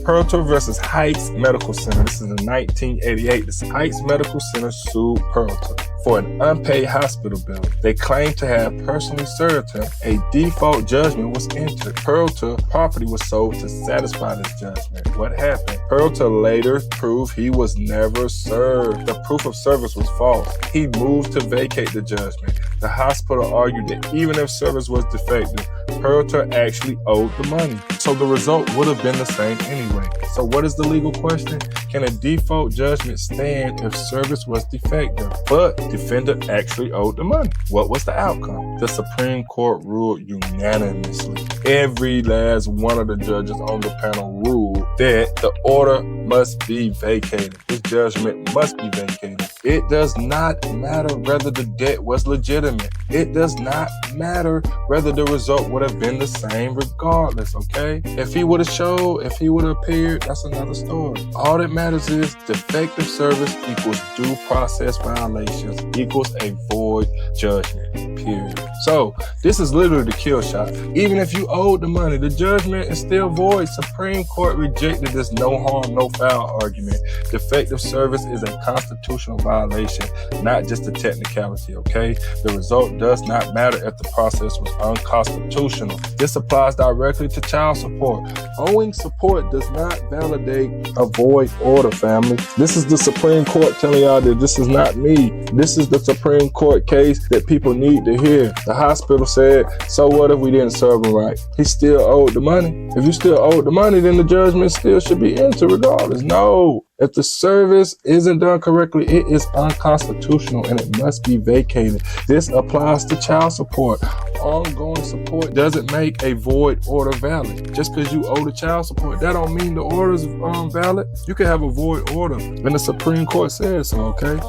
Peralta versus Heights Medical Center. This is in 1988. This Heights Medical Center sued Peralta for an unpaid hospital bill. They claimed to have personally served him. A default judgment was entered. Peralta property was sold to satisfy this judgment. What happened? Peralta later proved he was never served. The proof of service was false. He moved to vacate the judgment. The hospital argued that even if service was defective, Peralta actually owed the money. So the result would have been the same anyway. So what is the legal question? Can a default judgment stand if service was defective, but defendant actually owed the money? What was the outcome? The Supreme Court ruled unanimously. Every last one of the judges on the panel ruled that the order must be vacated. This judgment must be vacated. It does not matter whether the debt was legitimate. It does not matter whether the result would have been the same regardless, okay? If he would have appeared, that's another story. All that matters is defective service equals due process violations equals a void judgment, period. So this is literally the kill shot. Even if you owed the money, the judgment is still void. Supreme Court rejected this no harm, no foul argument. Defective service is a constitutional violation, not just a technicality, okay? The result does not matter if the process was unconstitutional. This applies directly to child support. Owing support does not validate a void order, family. This is the Supreme Court telling y'all that this is not me. This is the Supreme Court case that people need to hear. The hospital said, so what if we didn't serve him right? He still owed the money. If you still owed the money, then the judgment still should be entered regardless. No. If the service isn't done correctly, it is unconstitutional and it must be vacated. This applies to child support. Ongoing support doesn't make a void order valid. Just because you owe the child support, that don't mean the order is valid. You can have a void order, and the Supreme Court says so, okay?